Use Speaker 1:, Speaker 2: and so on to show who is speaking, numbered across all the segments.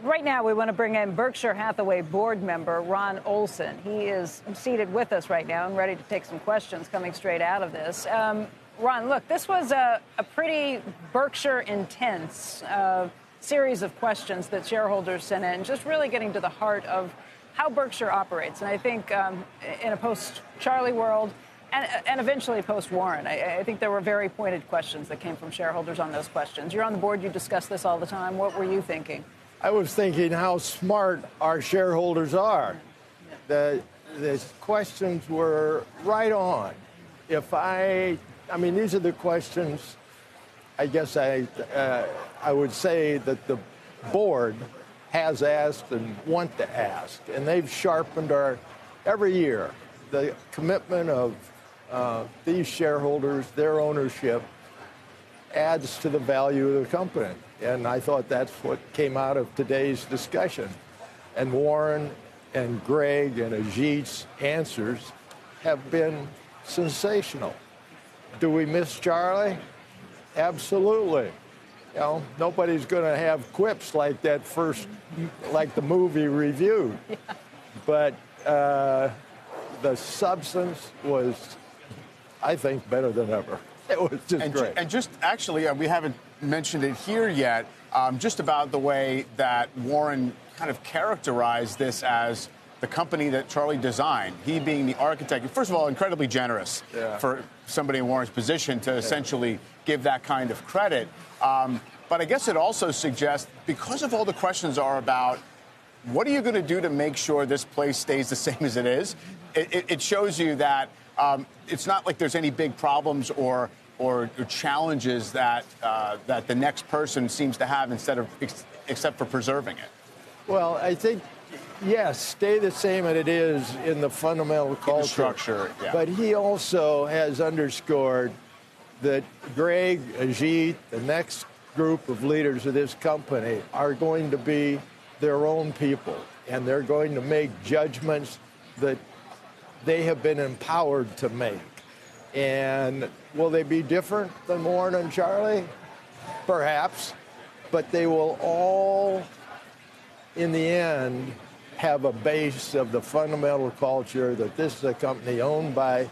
Speaker 1: Right now, we want to bring in Berkshire Hathaway board member Ron Olson. He is seated with us right now and ready to take some questions coming straight out of this. Ron, look, this was a pretty Berkshire intense series of questions that shareholders sent in, just really getting to the heart of how Berkshire operates. And I think in a post-Charlie world and eventually post-Warren, I think there were very pointed questions that came from shareholders on those questions. You're on the board. You discuss this all the time. What were you thinking?
Speaker 2: I was thinking how smart our shareholders are. The questions were right on. I mean, these are the questions I guess I would say that the board has asked and want to ask. And they've sharpened every year, the commitment of these shareholders, their ownership, adds to the value of the company. And I thought that's what came out of today's discussion. And Warren and Greg and Ajit's answers have been sensational. Do we miss Charlie? Absolutely. You know, nobody's going to have quips like that like the movie reviewed. Yeah. But the substance was, I think, better than ever. It was just great.
Speaker 3: And just actually, we haven't mentioned it here yet, just about the way that Warren kind of characterized this as the company that Charlie designed, he being the architect. First of all, incredibly generous for somebody in Warren's position to essentially give that kind of credit. But I guess it also suggests, because of all the questions are about what are you going to do to make sure this place stays the same as it is, it shows you that it's not like there's any big problems or challenges that the next person seems to have except for preserving it.
Speaker 2: Well, I think, yes, stay the same as it is in the fundamental culture.
Speaker 3: The structure, yeah.
Speaker 2: But he also has underscored that Greg, Ajit, the next group of leaders of this company are going to be their own people, and they're going to make judgments that they have been empowered to make. And will they be different than Warren and Charlie? Perhaps. But they will all, in the end, have a base of the fundamental culture that this is a company owned by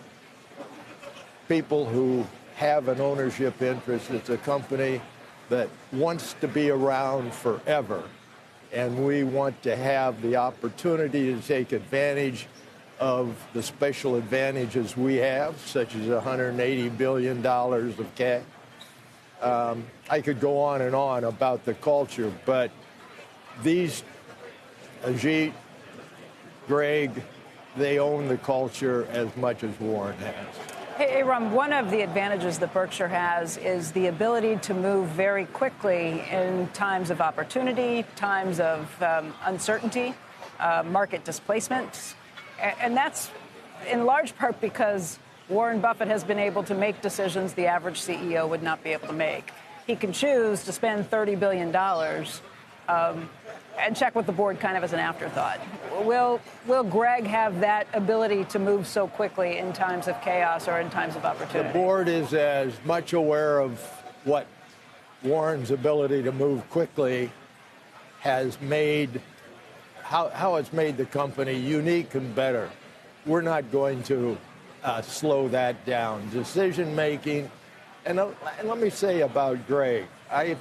Speaker 2: people who have an ownership interest. It's a company that wants to be around forever. And we want to have the opportunity to take advantage of the special advantages we have, such as $180 billion of cash. I could go on and on about the culture, but these, Ajit, Greg, they own the culture as much as Warren has.
Speaker 1: Hey, Ron, one of the advantages that Berkshire has is the ability to move very quickly in times of opportunity, times of uncertainty, market displacement. And that's in large part because Warren Buffett has been able to make decisions the average CEO would not be able to make. He can choose to spend $30 billion and check with the board kind of as an afterthought. Will Greg have that ability to move so quickly in times of chaos or in times of opportunity?
Speaker 2: The board is as much aware of what Warren's ability to move quickly has made, how it's made the company unique and better. We're not going to slow that down. Decision-making, and let me say about Greg, I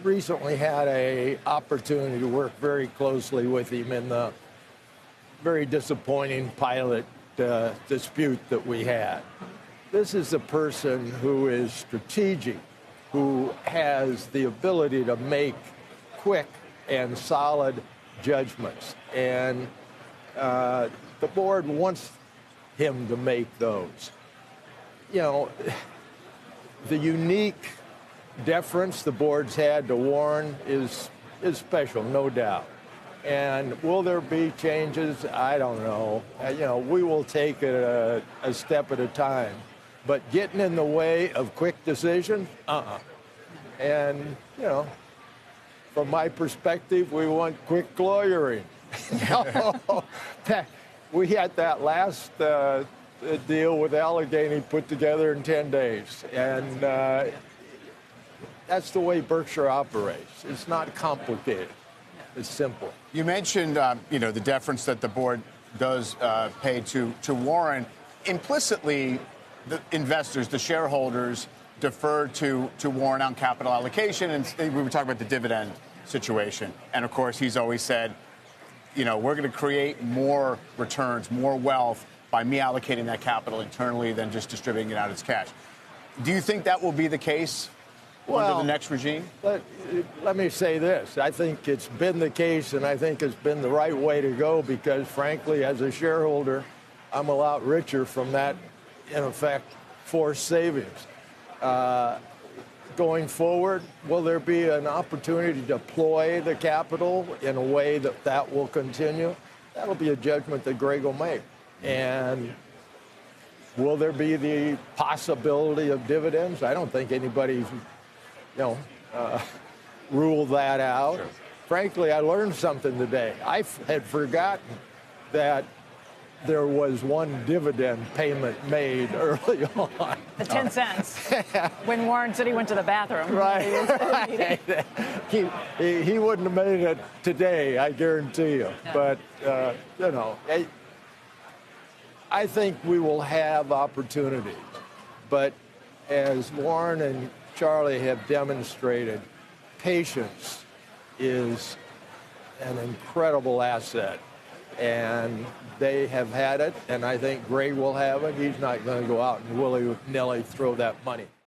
Speaker 2: recently had an opportunity to work very closely with him in the very disappointing pilot dispute that we had. This is a person who is strategic, who has the ability to make quick and solid judgments. And the board wants him to make those. You know, the unique deference the board's had to Warren is special, no doubt. And will there be changes? I don't know. You know, we will take it a step at a time. But getting in the way of quick decisions, And, you know, from my perspective, we want quick lawyering. We had that last deal with Allegheny put together in 10 days. And that's the way Berkshire operates. It's not complicated. It's simple.
Speaker 3: You mentioned, the deference that the board does pay to Warren. Implicitly, the investors, the shareholders, defer to Warren on capital allocation, and we were talking about the dividend situation. And of course, he's always said, we're going to create more returns, more wealth by me allocating that capital internally than just distributing it out as cash. Do you think that will be the case under the next regime?
Speaker 2: Let me say this. I think it's been the case, and I think it's been the right way to go because, frankly, as a shareholder, I'm a lot richer from that, in effect, forced savings. Going forward, will there be an opportunity to deploy the capital in a way that will continue? That'll be a judgment that Greg will make. And will there be the possibility of dividends? I don't think anybody's, ruled that out. Sure. Frankly, I learned something today. I had forgotten that there was one dividend payment made early on.
Speaker 1: The 10 cents. When Warren said he went to the bathroom.
Speaker 2: Right. He wouldn't have made it today, I guarantee you. No. But, I think we will have opportunities. But as Warren and Charlie have demonstrated, patience is an incredible asset. And they have had it, and I think Greg will have it. He's not going to go out and willy-nilly throw that money.